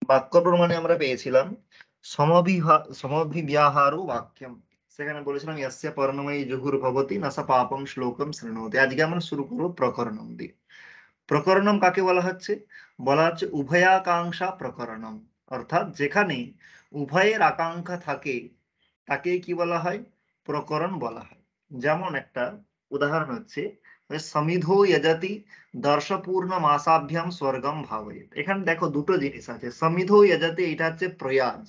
বাক্য প্রমাণে আমরা পেয়েছিলাম সমভিব্যাহারো বাক্যম। সেখানে বলেছিলাম ইয়াস্য পর্ণময়ী জুহুর ভবতি না সা পাপম শ্লোকম শৃণোতি। আজকে আমরা শুরু করবো প্রকরণম দিয়ে। প্রকরণম কাকে বলা হচ্ছে? বলা হচ্ছে উভয়াকাঙ্ক্ষা প্রকরণম। অর্থাৎ যেখানে উভয়ের আকাঙ্ক্ষা থাকে তাকে কি বলা হয়? প্রকরণ বলা হয়। যেমন একটা উদাহরণ হচ্ছে সমিধো যজতি দর্শপূর্ণ মাসাভ্যাম স্বর্গম ভাবয়েত। এখানে দেখো দুটো জিনিস আছে, সমিধো যজতি এটা হচ্ছে প্রয়াজ,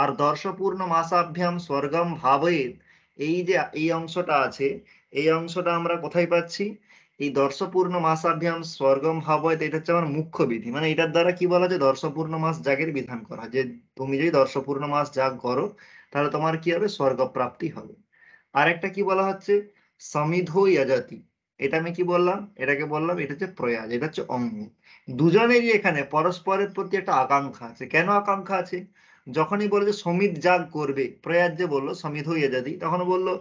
আর দর্শপূর্ণ মাসাভ্যাম স্বর্গম ভাবয়েত এই যে এই অংশটা আছে, এই অংশটা আমরা কোথায় পাচ্ছি? এই দর্শপূর্ণ মাসাভ্যাম স্বর্গম ভাবয়েত এটা হচ্ছে আমার মুখ্য বিধি। মানে এটার দ্বারা কি বলা যায়? দর্শপূর্ণ মাস যাগের বিধান করা, যে তুমি যদি দর্শপূর্ণ মাস যাগ করো তাহলে তোমার কি হবে? স্বর্গ প্রাপ্তি হবে। আর একটা কি বলা হচ্ছে? সমিধো যজতি। এটা আমি কি বললাম? এটাকে বললাম এটা হচ্ছে প্রয়াজ, এটা হচ্ছে অঙ্গ। দুজনেরই এখানে পরস্পরের প্রতি একটা আকাঙ্ক্ষা আছে। কেন আকাঙ্ক্ষা আছে? যখনই বলে যে সমিত যাগ করবে, প্রয়াজ যে বললো সমিধো যজতি, তখন বললো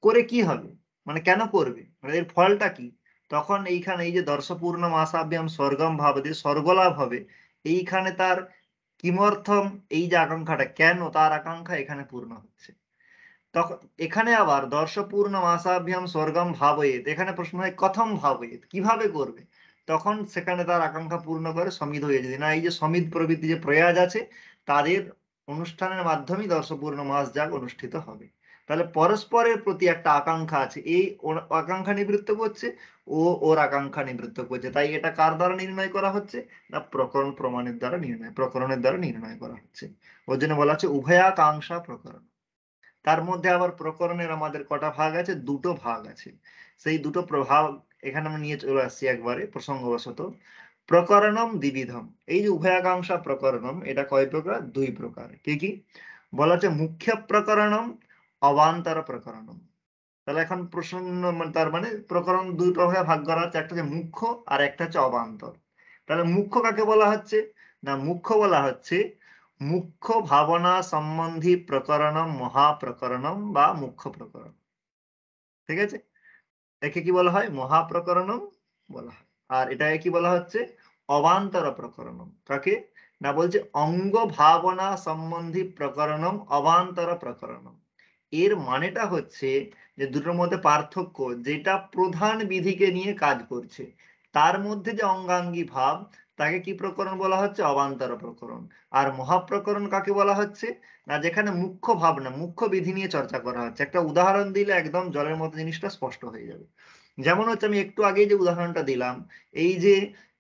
করে কি হবে, মানে কেন করবে, মানে এর ফলটা কি? তখন এইখানে এই যে দর্শপূর্ণ মাসাভ্যাম স্বর্গম ভাবতে স্বর্গলাভ হবে, এইখানে তার কিমর্থম, এই যে আকাঙ্ক্ষাটা, কেন তার আকাঙ্ক্ষা এখানে পূর্ণ হচ্ছে। তখন এখানে আবার দর্শপূর্ণ মাসাভ্যাম স্বর্গম ভাবয়েত, এখানে প্রশ্ন হয় কথম ভাবয়েত, কিভাবে করবে? তখন সেখানে তার আকাঙ্ক্ষা পূর্ণ করে সমিধ হয়ে যদি না, এই যে সমিধ প্রভৃতি যে প্রয়াজ আছে তাদের অনুষ্ঠানের মাধ্যমেই দর্শপূর্ণ মাস যাগ অনুষ্ঠিত হবে। তাহলে পরস্পরের প্রতি একটা আকাঙ্ক্ষা আছে, এই ওর আকাঙ্ক্ষা নিবৃত্ত করছে, ও ওর আকাঙ্ক্ষা নিবৃত্ত করছে। তাই এটা কার দ্বারা নির্ণয় করা হচ্ছে? না প্রকরণ প্রমাণের দ্বারা নির্ণয়, প্রকরণের দ্বারা নির্ণয় করা হচ্ছে। ওর জন্য বলা হচ্ছে উভয়াকাঙ্ক্ষা প্রকরণ। তার মধ্যে আবার প্রকরণের আমাদের কটা ভাগ আছে? দুটো ভাগ আছে। সেই দুটো প্রভাব এখানে আমরা নিয়ে চলে আসছি একবারে প্রসঙ্গবশত। প্রকরণম দ্বিবিধম। এই যে উভয়াকাঙ্ক্ষা প্রকরণম, এটা কয় প্রকার? দুই প্রকার। কি কি? বলা হচ্ছে মুখ্য প্রকরণম, অবান্তর প্রকরণম। তাহলে এখন প্রসন্ন তার মানে প্রকরণ দুই ভাগে ভাগ করা হচ্ছে, একটা হচ্ছে মুখ্য আর একটা হচ্ছে অবান্তর। তাহলে মুখ্য কাকে বলা হচ্ছে? না মুখ্য বলা হচ্ছে মুখ্য ভাবনা সম্বন্ধী প্রকরণম মহাপ্রকরণম বা মুখ্য প্রকরণ। ঠিক আছে, একে কি বলা হয়? মহাপ্রকরণম বলা হয়। আর এটাকে কি বলা হচ্ছে? অবান্তর প্রকরণম। কাকে? না বলছে অঙ্গ ভাবনা সম্বন্ধী প্রকরণম অবান্তর প্রকরণম। এর মানেটা হচ্ছে যে দুটোর মধ্যে পার্থক্য, যেটা প্রধান বিধিকে নিয়ে কাজ করছে তার মধ্যে যে অঙ্গাঙ্গী ভাব, তাকে কি প্রকরণ বলা হচ্ছে? অবান্তর প্রকরণ। আর মহাপ্রকরণ কাকে বলা হচ্ছে? না যেখানে মুখ্য ভাবনা, মুখ্য বিধি নিয়ে চর্চা করা হচ্ছে। একটা উদাহরণ দিলে একদম জলের মতো জিনিসটা স্পষ্ট হয়ে যাবে। যেমন হচ্ছে আমি একটু আগে যে উদাহরণটা দিলাম, এই যে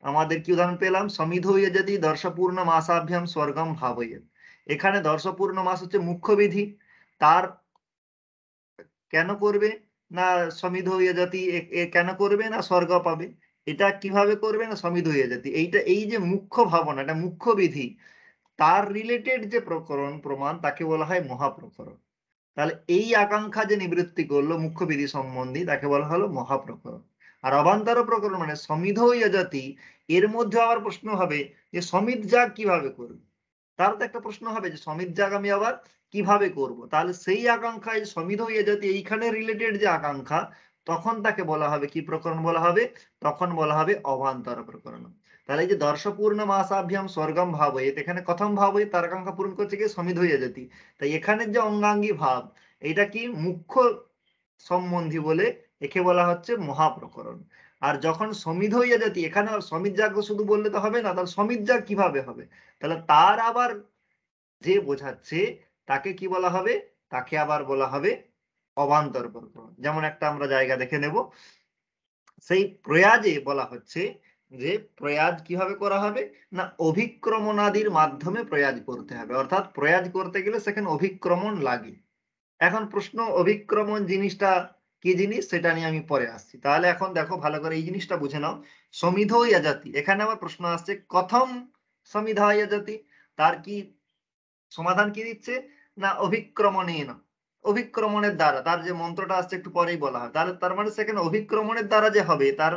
আমাদের কি উদাহরণ পেলাম? সমিধ হইয়া যদি দর্শপূর্ণ মাসাভ্যাম স্বর্গম ভাবয়েত। এখানে দর্শপূর্ণ মাস হচ্ছে মুখ্য বিধি। তার কেন করবে? না সমিধ হইয়া জাতি এ কেন করবে? না স্বর্গ পাবে। এটা কিভাবে করবে? না সমিধ হইয়া জাতি। এইটা এই যে মুখ্য ভাবনা, এটা মুখ্য বিধি, তার রিলেটেড যে প্রকরণ প্রমাণ তাকে বলা হয় মহাপ্রকরণ। তাহলে এই আকাঙ্ক্ষা যে নিবৃত্তি করলো মুখ্য বিধি সম্বন্ধী, তাকে বলা হলো মহাপ্রকরণ। আর অবান্তর প্রকরণ মানে সমিধ হইয়া জাতি, এর মধ্যে আবার প্রশ্ন হবে যে সমিত যাগ কিভাবে করবে। তার তো একটা প্রশ্ন হবে যে সমিত যাগ আমি আবার কিভাবে করব। তাহলে সেই আকাঙ্ক্ষায় সমিধ হইয়া জাতি এইখানে রিলেটেড যে আকাঙ্ক্ষা, তখন তাকে বলা হবে কি প্রকরণ বলা হবে? তখন বলা হবে অবান্তর প্রকরণ। তাহলে এই যে দর্শপূর্ণ মাসাভ্যাম স্বর্গম ভাবয়েত, এখানে কথম ভাবয়েত, তার আকাঙ্ক্ষা পূরণ করছে কি? সমিধ হইয়া জাতি। তাই এখানের যে অঙ্গাঙ্গী ভাব, এটা কি মুখ্য সম্বন্ধী বলে একে বলা হচ্ছে মহাপ্রকরণ। আর যখন সমিধ হইয়া জাতি, এখানে সমিত যাগ শুধু বললে তো হবে না, তাহলে সমিত যাগ কিভাবে হবে? তাহলে তার আবার যে বোঝাচ্ছে তাকে কি বলা হবে? তাকে আবার বলা হবে অবান্তর প্রকরণ। যেমন একটা আমরা জায়গা দেখে নেব, সেই প্রয়াজে বলা হচ্ছে যে প্রয়াজ কিভাবে করা হবে? না অভিক্রমণাদির মাধ্যমে প্রয়াজ করতে হবে। অর্থাৎ প্রয়াজ করতে গেলে সেখানে অভিক্রমণ লাগে। এখন প্রশ্ন, অভিক্রমণ জিনিসটা কি জিনিস সেটা নিয়ে আমি পরে আসছি। তাহলে এখন দেখো ভালো করে এই জিনিসটা বুঝে নাও। সমিধ ইয়াজাতি, এখানে আবার প্রশ্ন আসছে কথম সমিধা ইয়াজাতি। তার কি সমাধান কি দিচ্ছে? না অভিক্রমণেন, অভিক্রমণের দ্বারা। তার যে মন্ত্রটা আসছে একটু পরেই বলা হয়, তাহলে তার মানে সেখানে অভিক্রমণের দ্বারা যে হবে, তার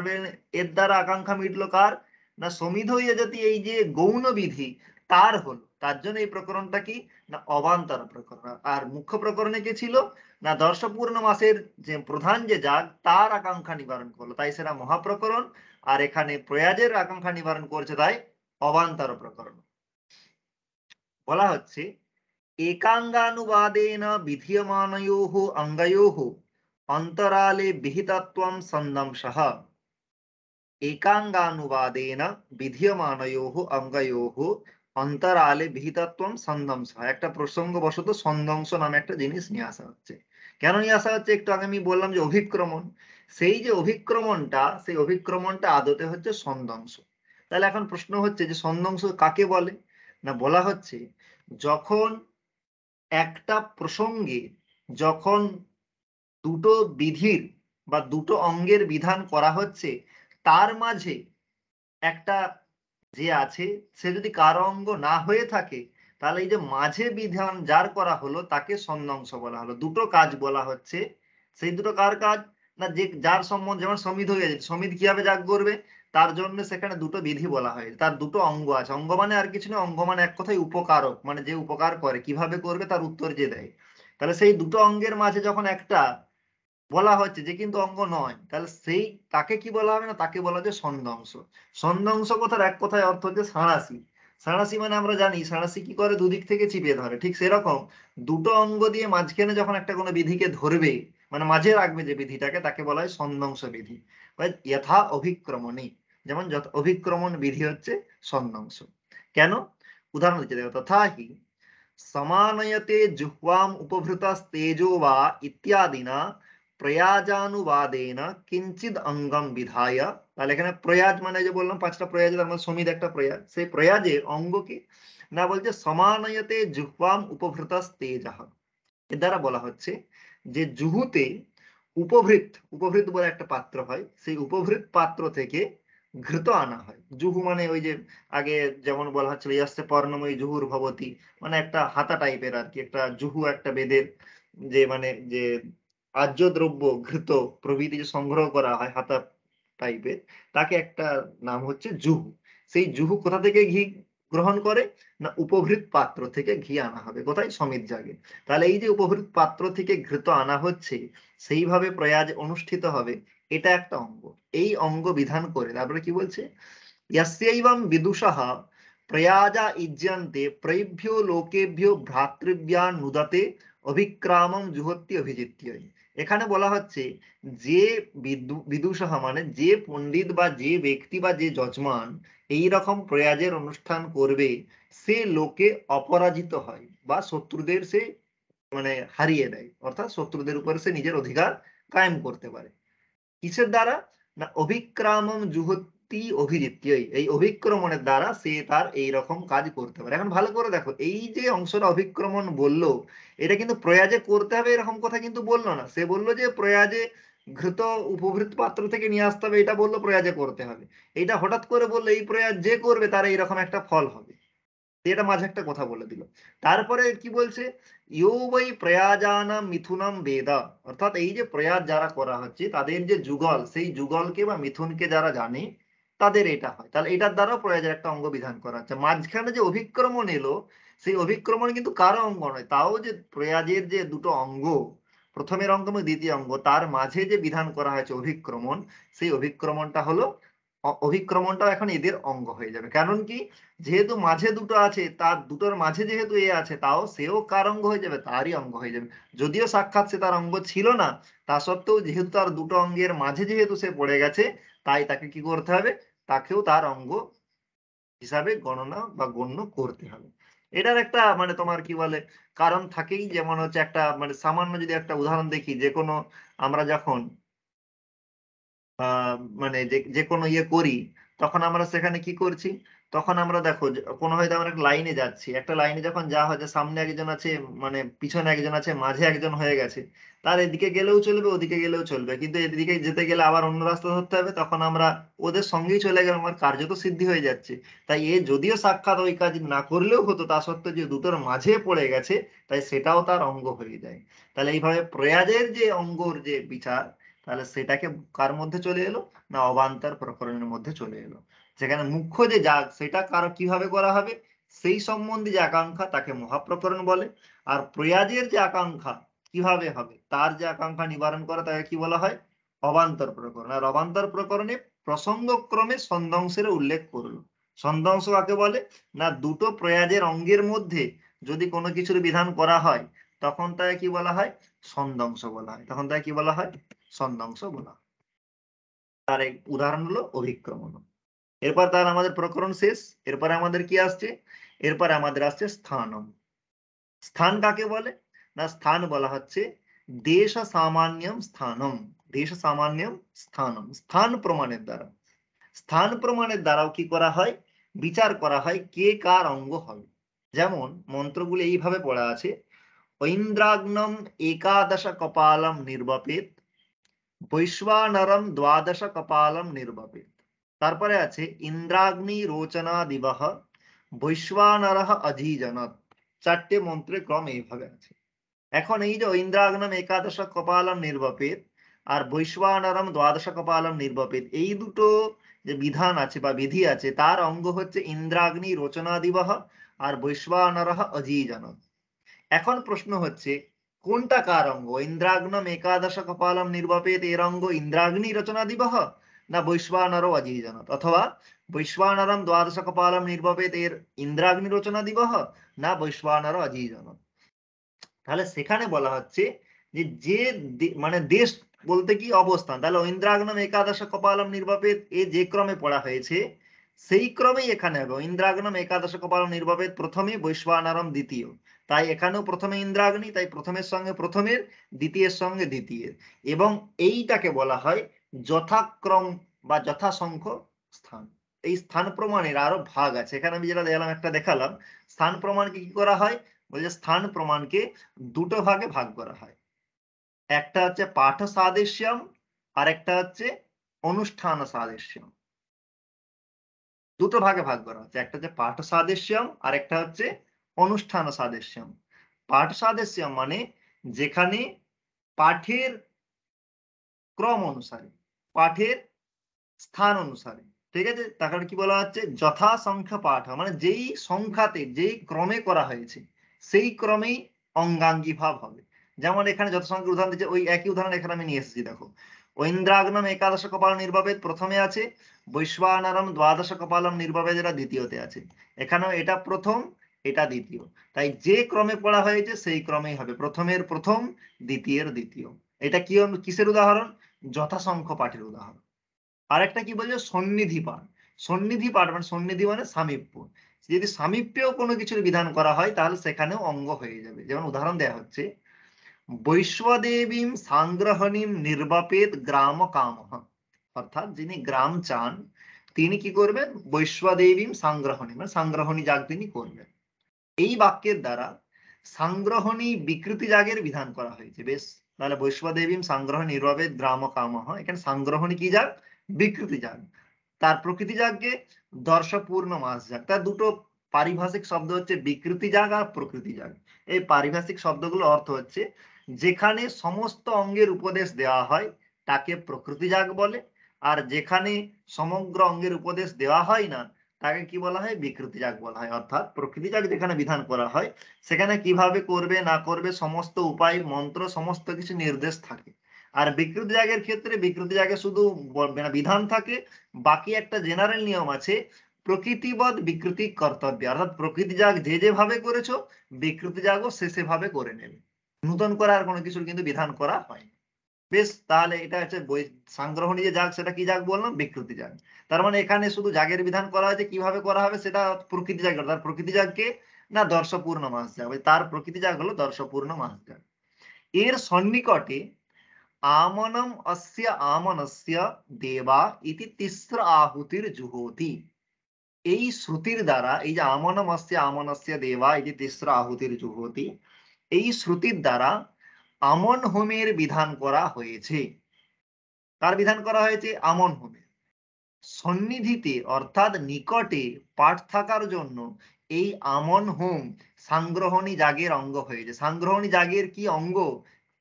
এর দ্বারা আকাঙ্ক্ষা মিটলো কার? না সমিধ ইয়াজাতি, এই যে গৌণ বিধি তার হলো। তার জন্য এই প্রকরণটা কি? না অবান্তর প্রকরণ। আর মুখ্য প্রকরণে কি ছিল? না দর্শপূর্ণ মাসের যে প্রধান যে যাগ তার আকাঙ্ক্ষা নিবারণ করলো, তাই সেটা মহাপ্রকরণ। আর এখানে প্রয়াজের আকাঙ্ক্ষা নিবারণ করছে, তাই অবান্তর প্রকরণ। বলা হচ্ছে একাঙ্গানুবাদেন বিধীয়মানয়োঃ অঙ্গয়োঃ অন্তরালে বিহিতত্বম ছন্দংসঃ। একাঙ্গানুবাদেন বিধীয়মানয়োঃ অঙ্গয়োঃ অন্তরালে বিহিতত্বম ছন্দংসঃ। একটা প্রসঙ্গবশত ছন্দংশ নামে একটা জিনিস নিয়ে আসা হচ্ছে। কেন নিয়ে আসা হচ্ছে? একটু আগে আমি বললাম যে অভিক্রমণ, সেই যে অভিক্রমণটা, সেই অভিক্রমণটা আদতে হচ্ছে ছন্দংশ। তাহলে এখন প্রশ্ন হচ্ছে যে ছন্দংশ কাকে বলে? না, বলা হচ্ছে যখন একটা প্রসঙ্গে, যখন দুটো বিধির বা দুটো অঙ্গের বিধান করা হচ্ছে, তার মাঝে একটা যে আছে সে যদি কারো অঙ্গ না হয়ে থাকে, তাহলে এই যে মাঝে বিধান যার করা হলো তাকে ছন্দংশ বলা হলো। দুটো কাজ বলা হচ্ছে, সেই দুটো কার কাজ? না, যে যার সম্বন্ধে, যেমন সমিধ হয়ে যাচ্ছে, সমিধ কিভাবে যাগ করবে, তার জন্য সেখানে দুটো বিধি বলা হয়, তার দুটো অঙ্গ আছে। অঙ্গ মানে আর কিছু না, অঙ্গ মানে এক কথায় উপকারক, মানে যে উপকার করে, কিভাবে করবে তার উত্তর যে দেয়। তাহলে সেই দুটো অঙ্গের মাঝে যখন একটা বলা হচ্ছে যে কিন্তু অঙ্গ নয়, তাহলে সেই তাকে কি বলা হবে? না, তাকে বলা হচ্ছে ছন্দংশ। ছন্দংশ কথার এক কথায় অর্থ হচ্ছে সাঁড়াশি। সাঁড়াশি মানে আমরা জানি সাঁড়াশি কি করে, দুদিক থেকে চিপে ধরে, ঠিক সেরকম দুটো অঙ্গ দিয়ে মাঝখানে যখন একটা কোনো বিধিকে ধরবে, মানে মাঝে রাখবে যে বিধিটাকে, তাকে বলা হয় ছন্দংশ বিধি বা যথা অভিক্রমণী। যেমন অভিক্রমণ বিধি হচ্ছে ছন্দংশ। কেন? উদাহরণ দিচ্ছে দেখো, তথা হি समानयते जुह्वाम उपभृतस्तेजो वा इत्यादिना প্রয়াজানুবাদেন কিঞ্চিদ অঙ্গম বিধায়। তাহলে এখানে প্রয়াজ মানে যে বললাম পাঁচটা প্রয়াজ, তার মধ্যে সমিত একটা প্রয়াজ, সেই প্রয়াজের অঙ্গ কি না, বলছে সমানয়তে জুহ্বাম উপভৃতস তেজঃ। এর দ্বারা বলা হচ্ছে যে জুহুতে উপভৃত, উপভৃত বলে একটা পাত্র হয়, সেই উপভৃত পাত্র থেকে ঘৃত আনা হয়। জুহু মানে ওই যে আগে যেমন বলা হচ্ছিল ইয়াস্তে পর্ণময়ী জুহুর ভবতি, মানে একটা হাতা টাইপের আর কি, একটা জুহু, একটা বেদের যে মানে যে আজ্য দ্রব্য ঘৃত প্রভৃতি যে সংগ্রহ করা হয় হাতা টাইপের, তাকে একটা নাম হচ্ছে জুহু। সেই জুহু কোথা থেকে ঘি গ্রহণ করে? না, উপভৃত পাত্র থেকে ঘি আনা হবে। কোথায়? সমিত জাগে। তাহলে এই যে উপভৃত পাত্র থেকে ঘৃত আনা হচ্ছে, সেইভাবে প্রয়াজ অনুষ্ঠিত হবে, এটা একটা অঙ্গ। এই অঙ্গ বিধান করে তারপরে কি বলছে, यस्यैवं विदुषः प्रयाजा इज्यन्ते प्रैभ्यो लोकेभ्यो भ्रातৃভ্যানুদতে অভিক্রামম জুহত্যি অভিজিত্যই। এখানে বলা হচ্ছে যে বিদুষः মানে যে পণ্ডিত বা যে ব্যক্তি বা যে যজমান এই রকম প্রয়াজের অনুষ্ঠান করবে, সে লোকে অপরাজিত হয় বা শত্রুদের সে মানে হারিয়ে দেয়, অর্থাৎ শত্রুদের উপর সে নিজের অধিকার কায়েম করতে পারে। কিসের দ্বারা? না, অভিক্রামম জুহতি অভিজিত্যই, এই অভিক্রমণের দ্বারা সে তার এই রকম কাজ করতে পারে। এখন ভালো করে দেখো, এই যে অংশটা অভিক্রমণ বললো, এটা কিন্তু প্রয়াজে করতে হবে এরকম কথা কিন্তু বললো না। সে বললো যে প্রয়াজে ঘৃত উপভৃত পাত্র থেকে নিয়ে আসতে হবে, এটা বললো প্রয়াজে করতে হবে। এটা হঠাৎ করে বললো এই প্রয়াজ যে করবে তার এইরকম একটা ফল হবে, এটা মাঝে একটা কথা বলে দিল। তারপরে কি বলছে, ইউ বৈ প্রয়াজানাম মিথুনম বেদ, অর্থাৎ এই যে প্রয়াজ যারা করা হচ্ছে তাদের যে যুগল, সেই যুগলকে বা মিথুনকে যারা জানে তাদের এটা হয়। তাহলে এটার দ্বারা প্রয়াজের একটা অঙ্গ বিধান করা হচ্ছে। মাঝখানে যে অভিক্রমণ এলো, সেই অভিক্রমণ কিন্তু কারো অঙ্গ নয়, তাও যে প্রয়াজের যে দুটো অঙ্গ, প্রথমের অঙ্গ এবং দ্বিতীয় অঙ্গ, তার মাঝে যে বিধান করা হয়েছে অভিক্রমণ, সেই অভিক্রমণটা হলো অভিক্রমণটাও এখন এদের অঙ্গ হয়ে যাবে। কারণ কি, যেহেতু মাঝে দুটো আছে, তার দুটোর মাঝে যেহেতু এ আছে, তাও সেও কার অঙ্গ হয়ে যাবে? তারই অঙ্গ হয়ে যাবে। যদিও সাক্ষাৎ সে তার অঙ্গ ছিল না, তা সত্ত্বেও যেহেতু তার দুটো অঙ্গের মাঝে যেহেতু সে পড়ে গেছে, তাই তাকে কি করতে হবে? তাকেও তার অঙ্গ হিসাবে গণনা বা গণ্য করতে হবে। এটার একটা মানে তোমার কি বলে কারণ থাকেই। যেমন হচ্ছে একটা মানে সামান্য যদি একটা উদাহরণ দেখি, যে কোনো আমরা যখন মানে যে যে কোনো ইয়ে করি, তখন আমরা সেখানে কি করছি, তখন আমরা দেখো কোনো হয়তো আমরা একটা লাইনে যাচ্ছি, একটা লাইনে যখন যাওয়া হয় যে সামনে একজন আছে, মানে পিছনে একজন আছে, মাঝে একজন হয়ে গেছে, তার এদিকে গেলেও চলবে ওদিকে গেলেও চলবে, কিন্তু এদিকে যেতে গেলে আবার অন্য রাস্তা ধরতে হবে, তখন আমরা ওদের সঙ্গেই চলে গেলাম, আমার কার্য তো সিদ্ধি হয়ে যাচ্ছে। তাই এ যদিও সাক্ষাৎ ওই কাজ না করলেও হতো, তা সত্ত্বেও যে দুটোর মাঝে পড়ে গেছে, তাই সেটাও তার অঙ্গ হয়ে যায়। তাহলে এইভাবে প্রয়াজের যে অঙ্গর যে বিচার, তাহলে সেটাকে কার মধ্যে চলে এলো? না, অবান্তর প্রকরণের মধ্যে চলে এলো। যেখানে মুখ্য যে যাগ সেটা কারো কিভাবে করা হবে, সেই সম্বন্ধে যে আকাঙ্ক্ষা, তাকে মহাপ্রকরণ বলে। আর প্রয়াজের যে আকাঙ্ক্ষা কিভাবে হবে, তার যে আকাঙ্ক্ষা নিবারণ করা, তাকে কি বলা হয়? অবান্তর প্রকরণ। আর অবান্তর প্রকরণে প্রসঙ্গক্রমে ছন্দংশের উল্লেখ করলো। ছন্দাংশ কাকে বলে? না দুটো প্রয়াজের অঙ্গের মধ্যে যদি কোনো কিছুর বিধান করা হয় তখন তাকে কি বলা হয়? ছন্দাংশ বলা হয়। তখন তাকে কি বলা হয়? ছন্দাংশ বলা হয়। তার এক উদাহরণ হলো অভিক্রমণ। এরপর তার আমাদের প্রকরণ শেষ। এরপরে আমাদের কি আসছে? এরপরে আমাদের আসছে স্থানম। স্থান কাকে বলে? না স্থান বলা হচ্ছে দেশ সামান্যম স্থানম। দেশ সামান্যম স্থানম। স্থান প্রমাণের দ্বারা, স্থান প্রমাণের দ্বারাও কি করা হয়? বিচার করা হয় কে কার অঙ্গ হবে। যেমন মন্ত্রগুলি এইভাবে পড়া আছে, ঐন্দ্রাগ্নম একাদশ কপালম নির্বাপেত, বৈশ্বানরম দ্বাদশ কপালম নির্বাপেত। তারপরে আছে ইন্দ্রাগ্নি রোচনা দিবহ, বৈশ্বানরহ অজিজনত। চারটে মন্ত্রের ক্রম এইভাবে আছে। এখন এই যে ঐন্দ্রাগ্নম একাদশ কপালম নির্বাপেত আর বৈশ্বানরম দ্বাদশ কপালম নির্বাপেত, এই দুটো যে বিধান আছে বা বিধি আছে তার অঙ্গ হচ্ছে ইন্দ্রাগ্নি রোচনা দিবহ আর বৈশ্বানরহ অজিজনত। এখন প্রশ্ন হচ্ছে কোনটা কার অঙ্গ? ইন্দ্রাগ্নম একাদশ কপালম নির্বাপেত এর অঙ্গ ইন্দ্রাগ্নি রচনা দিবহ না বৈশ্বানর অজিজনত, অথবা বৈশ্বানরম দ্বাদশ কপালম নির্বাপেত এর ইন্দ্রাগ্নি রচনা দিবহ না বৈশ্বানর অজিজনত। তাহলে সেখানে বলা হচ্ছে যে যে মানে দেশ বলতে কি অবস্থান, তাহলে ঐন্দ্রাগ্নম একাদশ কপালম নির্বাপেত এ যে ক্রমে পড়া হয়েছে সেই ক্রমেই এখানে হবে। ঐন্দ্রাগ্নম একাদশ কপালম নির্বাপেত প্রথমে, বৈশ্বানরম দ্বিতীয়। তাই এখানেও প্রথমে ইন্দ্রাগ্নি, তাই প্রথমের সঙ্গে প্রথমের, দ্বিতীয়ের সঙ্গে দ্বিতীয়ের। এবং এইটাকে বলা হয় যথাক্রম বা যথাসংখ্য স্থান। এই স্থান প্রমাণের আরো ভাগ আছে। এখানে আমি যেটা দেখালাম, একটা দেখালাম স্থান প্রমাণকে কি করা হয়, বলছে স্থান প্রমাণকে দুটো ভাগে ভাগ করা হয়। একটা হচ্ছে পাঠ সাদৃশ্যম আর একটা হচ্ছে অনুষ্ঠান সাদৃশ্যম। দুটো ভাগে ভাগ করা হচ্ছে, একটা হচ্ছে পাঠ সাদৃশ্যম আর একটা হচ্ছে অনুষ্ঠান সাদৃশ্যম। পাঠ সাদৃশ্যম মানে যেখানে পাঠের ক্রম অনুসারে, পাঠের স্থান অনুসারে, ঠিক আছে, তাকে কি বলা হচ্ছে যথা সংখ্যা পাঠ, মানে যেই সংখ্যাতে যেই ক্রমে করা হয়েছে সেই ক্রমেই অঙ্গাঙ্গী ভাব হবে। যেমন এখানে যত সংখ্যার উদাহরণ দিচ্ছে ওই একই উদাহরণ এখানে আমি নিয়ে এসেছি। দেখো ঐন্দ্রাগ্নম একাদশ কপাল নির্বাপেত প্রথমে আছে, বৈশ্বানরম দ্বাদশ কপালম নির্বাপেত যেটা দ্বিতীয়তে আছে। এখানেও এটা প্রথম, এটা দ্বিতীয়। তাই যে ক্রমে পড়া হয়েছে সেই ক্রমেই হবে, প্রথমের প্রথম, দ্বিতীয়ের দ্বিতীয়। এটা কি কিসের উদাহরণ? যথাসংখ্য পাঠের উদাহরণ। আরেকটা কি বলছে সন্নিধি পাঠ। সন্নিধি পাঠ মানে সন্নিধি মানে সামীপ্য। যদি সামীপ্যেও কোনো কিছুর বিধান করা হয় তাহলে সেখানেও অঙ্গ হয়ে যাবে। যেমন উদাহরণ দেওয়া হচ্ছে, বৈশ্বদেবীম সাংগ্রহণীম নির্বাপেত গ্রাম কামহ। অর্থাৎ যিনি গ্রাম চান তিনি কি করবেন? বৈশ্বদেবীম সাংগ্রহণী মানে সাংগ্রহণী যাগ তিনি করবেন। এই বাক্যের দ্বারা সাংগ্রহণী বিকৃতি যাগের বিধান করা হয়েছে। বেশ, তাহলে বৈশ্বদেবীম সাংগ্রহ নির্বাপেত গ্রাম কামহ, এখানে সাংগ্রহণী কি যাগ? বিকৃতি যাগ। তার প্রকৃতি যাগকে দর্শপূর্ণ মাস যাগ। তার দুটো পারিভাষিক শব্দ হচ্ছে বিকৃতি যাগ আর প্রকৃতি যাগ। এই পারিভাষিক শব্দগুলো অর্থ হচ্ছে যেখানে সমস্ত অঙ্গের উপদেশ দেওয়া হয় তাকে প্রকৃতি যাগ বলে, আর যেখানে সমগ্র অঙ্গের উপদেশ দেওয়া হয় না তাকে কি বলা হয়? বিকৃতি যাগ বলা হয়। অর্থাৎ প্রকৃতি যাগ যেখানে বিধান করা হয় সেখানে কিভাবে করবে না করবে সমস্ত উপায়, মন্ত্র, সমস্ত কিছু নির্দেশ থাকে। আর বিকৃতি যাগের ক্ষেত্রে বিকৃতি যাগে শুধু বিধান থাকে, বাকি একটা জেনারেল নিয়ম আছে, প্রকৃতিবৎ বিকৃতি কর্তব্য। অর্থাৎ প্রকৃতি যাগ যে যেভাবে করেছো বিকৃতি যাগও সে সেভাবে করে নেবে, নূতন করে আর কোনো কিছুর কিন্তু বিধান করা হয়। বেশ, তাহলে এটা হচ্ছে সাংগ্রহণী যে যাগ সেটা কি যাগ বললাম? বিকৃতি যাগ। তার মানে এখানে শুধু যাগের বিধান করা হয়েছে, কিভাবে করা হবে সেটা প্রকৃতি যাগ। তার প্রকৃতি যাগকে না দর্শপূর্ণ মাস যাগ, তার প্রকৃতি যাগ হলো দর্শপূর্ণ মাস যাগ। এর সন্নিকটে আমনম অস্য আমনস্য দেবা ইতি তিস্র আহুতির জুহোতি। এই শ্রুতির দ্বারা, এই যে আমনম অস্য আমনস্য দেবা ইতি তিস্র আহুতির জুহোতি, এই শ্রুতির দ্বারা আমন হোমের বিধান করা হয়েছে। কার বিধান করা হয়েছে? আমন হোমের। সন্নিধিতে অর্থাৎ নিকটে পাঠ থাকার জন্য এই আমন হোম সাংগ্রহণী যাগের অঙ্গ হয়েছে। সাংগ্রহণী যাগের কি অঙ্গ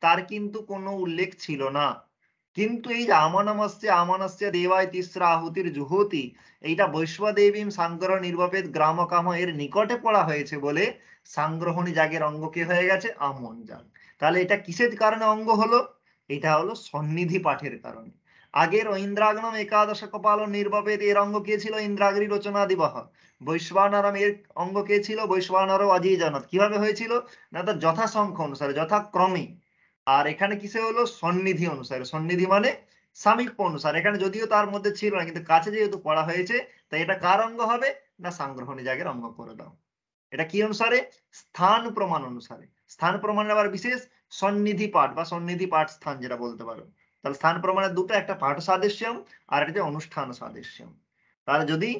তার কিন্তু কোনো উল্লেখ ছিল না, কিন্তু এই যে আমনস্য দেবায় তিস্র আহুতির জুহতি, এইটা বৈশ্বদেবীম সাংগ্রহ নির্বাপেত গ্রাম কাম এর নিকটে পড়া হয়েছে বলে সাংগ্রহণী যাগের অঙ্গ কি হয়ে গেছে? আমন যাগ। তাহলে এটা কিসের কারণে অঙ্গ হলো? এটা হলো সন্নিধি পাঠের কারণে। আগের ঐন্দ্রাগ্নম একাদশ কপাল নির্বাপেত এর অঙ্গ কে ছিল? ইন্দ্রাগ্নি রচনা দিবহ। বৈশ্বানরম এর অঙ্গ কে ছিল? বৈশ্বানর অজয় জনত। কিভাবে হয়েছিল? না তার যথাসংখ্য অনুসারে, যথাক্রমে। আর এখানে কিসে হলো? সন্নিধি অনুসারে। সন্নিধি মানে সামীপ্য অনুসারে। এখানে যদিও তার মধ্যে ছিল না, কিন্তু কাছে যেহেতু পড়া হয়েছে, তাই এটা কার অঙ্গ হবে? না সাংগ্রহণী জাগের অঙ্গ করে দাও। এটা কি অনুসারে? স্থান প্রমাণ অনুসারে। স্থান প্রমাণের আবার বিশেষ সন্নিধি পাঠ বা সন্নিধি পাঠ স্থান যেটা বলতে পারো। তাহলে স্থান প্রমাণের দুটো, একটা পাঠ সাদৃশ্যম আর একটা অনুষ্ঠান সাদৃশ্যম। তাহলে যদি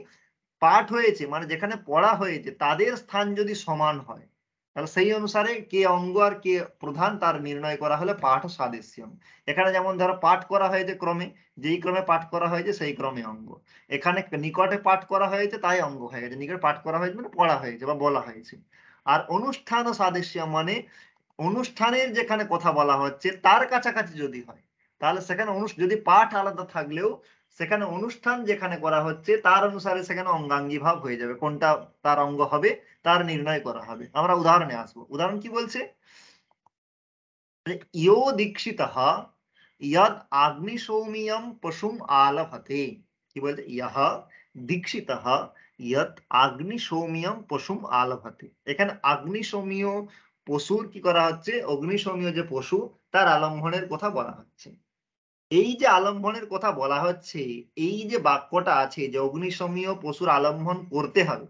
পাঠ হয়েছে মানে যেখানে পড়া হয়েছে তাদের স্থান যদি সমান হয়, তাহলে সেই অনুসারে কে অঙ্গ আর কে প্রধান তার নির্ণয় করা হলে পাঠ সাদৃশ্যম। এখানে যেমন ধরো পাঠ করা হয়েছে ক্রমে, যেই ক্রমে পাঠ করা হয়েছে সেই ক্রমে অঙ্গ। এখানে নিকটে পাঠ করা হয়েছে তাই অঙ্গ হয়ে গেছে। নিকটে পাঠ করা হয়েছে মানে পড়া হয়েছে বা বলা হয়েছে। আর অনুষ্ঠান সাদৃশ্যম মানে অনুষ্ঠানের যেখানে কথা বলা হচ্ছে তার কাছাকাছি যদি হয়, তাহলে সেখানে যদি পাঠ আলাদা থাকলেও সেখানে অনুষ্ঠান যেখানে করা হচ্ছে তার অনুসারে সেখানে অঙ্গাঙ্গী ভাব হয়ে যাবে। কোনটা তার অঙ্গ হবে তার নির্ণয় করা হবে। আমরা উদাহরণে আসবো। উদাহরণ কি বলছে? ইয়ো দীক্ষিতঃ ইয়দ আগ্নিসৌমিয়ম পশুম আলভতে। কি বলছে? ইয়হ দীক্ষিতঃ ইয়দ আগ্নিসৌমিয়ম পশুম আলভতে। এখানে আগ্নিসৌমীয় পশুর কি করা হচ্ছে? অগ্নিসৌমীয় যে পশু তার আলম্বনের কথা বলা হচ্ছে। এই যে আলম্বনের কথা বলা হচ্ছে, এই যে বাক্যটা আছে যে অগ্নিশমীয় পশুর আলম্বন করতে হবে,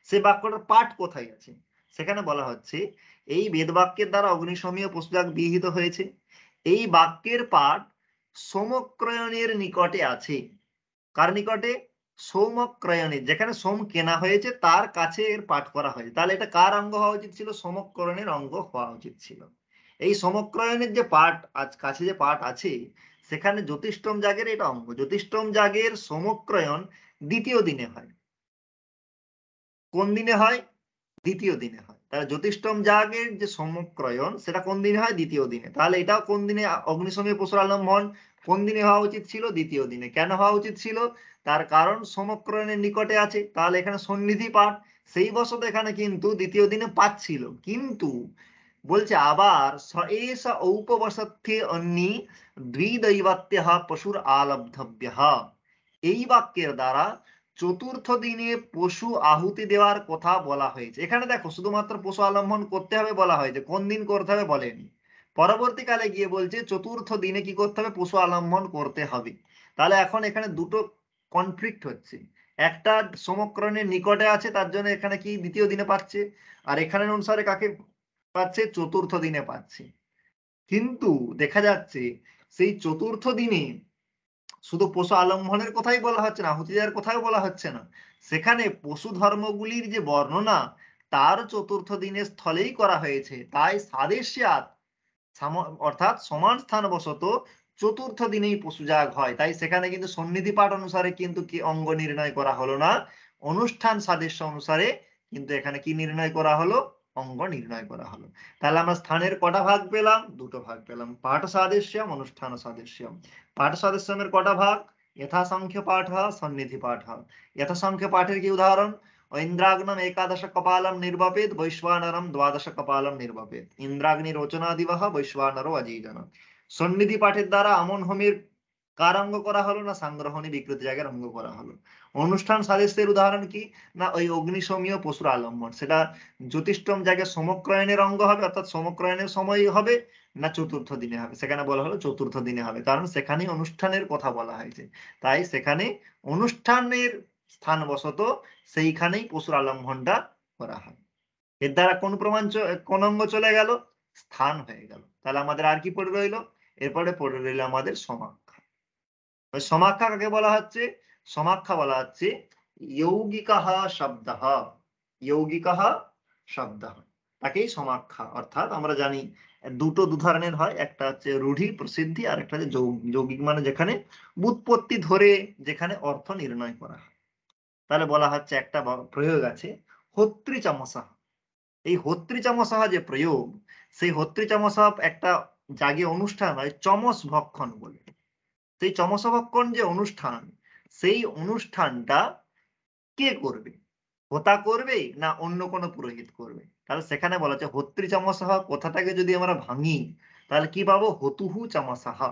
সে বাক্যটার পাঠ কোথায় আছে? সেখানে বলা হচ্ছে এই বেদ বাক্যের দ্বারা অগ্নিশমীয় পশু যাগ বিহিত হয়েছে, এই বাক্যের পাঠ সোমক্রয়ণের নিকটে আছে। কার নিকটে? সৌমক্রয়ণের, যেখানে সোম কেনা হয়েছে তার কাছে এর পাঠ করা হয়েছে। তাহলে এটা কার অঙ্গ হওয়া উচিত ছিল? সমক্রয়ণের অঙ্গ হওয়া উচিত ছিল। এই সমক্রয়ণের যে পাঠ কাছে যে পাঠ আছে, সেখানে জ্যোতিষ্ঠম যাগের এটা অঙ্গ। জ্যোতিষ্ঠম যাগের সমক্রয়ণ দ্বিতীয় দিনে হয়। কোন দিনে হয়? দ্বিতীয় দিনে হয়। তাহলে জ্যোতিষ্ঠম যাগের যে সমক্রয়ণ সেটা কোন দিনে হয়? দ্বিতীয় দিনে। তাহলে এটাও কোন দিনে? অগ্নিশমীয় পশুর আলম্বন কোন দিনে হওয়া উচিত ছিল? দ্বিতীয় দিনে। কেন হওয়া উচিত ছিল? তার কারণ সমক্রয়ণের নিকটে আছে, তাহলে এখানে সন্নিধি পাঠ। সেই বশত এখানে কিন্তু দ্বিতীয় দিনে পাচ্ছিল। কিন্তু বলছে আবার এস ঔপবসত্যে অন্যি দ্বিদৈবাত্যঃ পশুর আলব্ধব্যঃ। এই বাক্যের দ্বারা চতুর্থ দিনে পশু আহুতি দেওয়ার কথা বলা হয়েছে। এখানে দেখো শুধুমাত্র পশু আলম্বন করতে হবে বলা হয়েছে, কোন দিন করতে হবে বলেনি। পরবর্তীকালে গিয়ে বলছে চতুর্থ দিনে কি করতে হবে? পশু আলম্বন করতে হবে। তাহলে এখন এখানে দুটো কনফ্লিক্ট হচ্ছে। একটা সমক্রণের নিকটে আছে তার জন্য এখানে কি দ্বিতীয় দিনে পাচ্ছে, আর এখানে অনুসারে কাকে পাচ্ছে? চতুর্থ দিনে পাচ্ছে। কিন্তু দেখা যাচ্ছে সেই চতুর্থ দিনে শুধু পশু আলম্বনের কথাই বলা হচ্ছে না, আহুতি দেওয়ার কথাও বলা হচ্ছে না। সেখানে পশু ধর্মগুলির যে বর্ণনা তার চতুর্থ দিনের স্থলেই করা হয়েছে। তাই সাদেশ্যাত অর্থাৎ সমান স্থান বশত চতুর্থ দিনেই পশুজাগ হয়। তাই সেখানে কিন্তু সন্নিধি পাঠ অনুসারে কিন্তু কি অঙ্গ নির্ণয় করা হলো না, অনুষ্ঠান সাদৃশ্য অনুসারে কিন্তু এখানে কি নির্ণয় করা হলো? অঙ্গ নির্ণয় করা হলো। তাহলে আমরা স্থানের কটা ভাগ পেলাম? দুটো ভাগ পেলাম, পাঠ সাদৃশ্যম, অনুষ্ঠান সাদৃশ্যম। পাঠ সাদৃশ্যমের কটা ভাগ? যথাসংখ্য পাঠ, সন্নিধি পাঠ। যথাসংখ্য পাঠের কি উদাহরণ? ইন্দ্রাগ্নম একাদশ কপালম নির্বাপেত বৈশ্বানরম দ্বাদশ কপালম নির্বাপেত। ইন্দ্রাগ্নি রচনা দিবহ বৈশ্বানরো অজিজন। সন্নিধি পাঠের দ্বারা আমন হোমের কার অঙ্গ করা হলো? না সাংগ্রহণী বিকৃতি জায়গার অঙ্গ করা হলো। অনুষ্ঠান সাদৃশ্যের উদাহরণ কি? না ওই অগ্নিশমীয় পশুর আলম্বন। সেটা জ্যোতিষ্ঠম জায়গায় সমক্রয়ণের অঙ্গ হবে, অর্থাৎ সমক্রয়ণের সময় হবে, না চতুর্থ দিনে হবে? সেখানে বলা হলো চতুর্থ দিনে হবে, কারণ সেখানে অনুষ্ঠানের কথা বলা হয়েছে। তাই সেখানে অনুষ্ঠানের স্থানবশত সেইখানেই পশুর আলম্বনটা করা হয়। এর দ্বারা কোন প্রমাণ কোন অঙ্গ চলে গেল? স্থান হয়ে গেল। তাহলে আমাদের আর কি পড়ে রইল? এরপরে পড়ে রইল আমাদের সমাখ্যা। ওই সমাখ্যা কাকে বলা হচ্ছে? সমাখ্যা বলা হচ্ছে যৌগিকঃ শব্দঃ। যৌগিকঃ শব্দঃ, তাকেই সমাখ্যা। অর্থাৎ আমরা জানি দুটো দু ধরনের হয়, একটা হচ্ছে রূঢ়ি প্রসিদ্ধি, আর একটা হচ্ছে যৌগিক, মানে যেখানে বুৎপত্তি ধরে যেখানে অর্থ নির্ণয় করা হয়। তাহলে বলা হচ্ছে একটা প্রয়োগ আছে হত্রিচামসা। এই হত্রিচামসা যে প্রয়োগ, সেই হত্রিচামসা একটা জাগে অনুষ্ঠান হয় চমস ভক্ষণ বলে। সেই চমস ভক্ষণ যে অনুষ্ঠান, সেই অনুষ্ঠানটা কে করবে? হোতা করবে না অন্য কোনো পুরোহিত করবে? তাহলে সেখানে বলা হচ্ছে হত্রিচামসা কথাটাকে যদি আমরা ভাঙি তাহলে কি পাবো? হতুহু চামসাহা,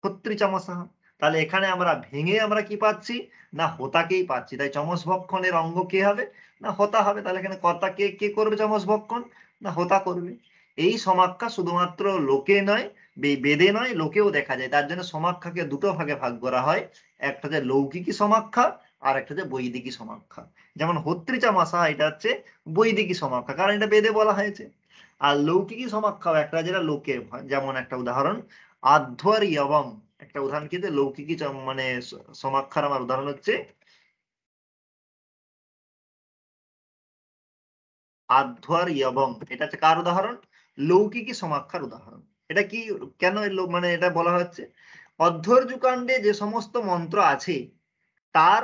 হত্রিচামসাহা। তাহলে এখানে আমরা ভেঙে আমরা কি পাচ্ছি, না হোতাকেই পাচ্ছি। তাই যমজ ভক্ষণের অঙ্গ কে হবে, না হোতা হবে। তাহলে এখানে কর্তা কে কে করবে যমজ ভক্ষণ, না হোতা করবে। এই সমাখ্যা শুধুমাত্র লোকে নয়, বেদে নয়, লোকেও দেখা যায়। তার জন্য সমাখ্যাকে দুটো ভাগে ভাগ করা হয়, একটা যে লৌকিকী সমাখ্যা আর একটা যে বৈদিকী সমাখ্যা। যেমন হত্রিচামাসা, এটা হচ্ছে বৈদিকী সমাখ্যা, কারণ এটা বেদে বলা হয়েছে। আর লৌকিকী সমাখ্যাও একটা, যেটা লোকে হয়। যেমন একটা উদাহরণ, আধ্বর্যবম, একটা উদাহরণ কিন্তু লৌকিকী মানে সমাখ্যার আমার উদাহরণ হচ্ছে আধ্বর্যবম। এটা হচ্ছে কার উদাহরণ, লৌকিকী সমাখ্যার উদাহরণ। এটা কি, কেন মানে এটা বলা হচ্ছে, অধ্বর্যকাণ্ডে যে সমস্ত মন্ত্র আছে তার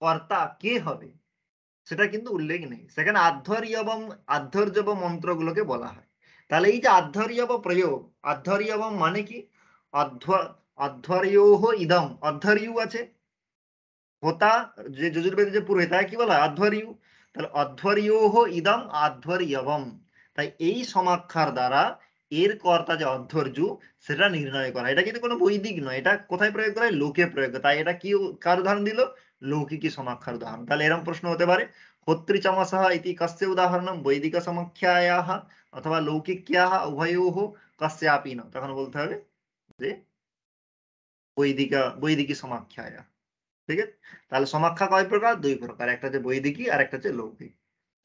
কর্তা কে হবে সেটা কিন্তু উল্লেখ নেই, সেখানে আধ্বর্যব মন্ত্রগুলোকে বলা হয়। তাহলে এই যে আধ্বর্যব প্রয়োগ, আধ্বর্যবম মানে কি, অধ্ব অধ্বর্যোহ ইদম, অধ্বর্যু আছে, হোতা যে যজুর্বেদে যে পুরোহিত তাকে কি বলা হয়, অধ্বর্যু। তাহলে অধ্বর্যোহ ইদম আধ্বর্যবম। তাই এই সমাখ্যার দ্বারা এর কর্তা যে অধ্বর্যু সেটা নির্ণয় করা। এটা কিন্তু কোনো বৈদিক নয়, এটা কোথায় প্রয়োগ করা হয়, লোকে প্রয়োগ করা। তাই এটা কি, কার উদাহরণ দিল, লৌকিকী সমাখ্যার উদাহরণ। তাহলে এরকম প্রশ্ন হতে পারে, হত্রিচমসः ইতি কस्य উদাহরণম বৈদিক সমাখ্যায়াः অথবা লৌকিক্যাः উভয়োः কস্যাপি ন, তখন বলতে হবে যে বৈদিকী সমাখ্যায়া। ঠিক আছে। তাহলে সমাখ্যা কয় প্রকার, দুই প্রকার, একটা হচ্ছে বৈদিকী আর একটা হচ্ছে লৌকিক।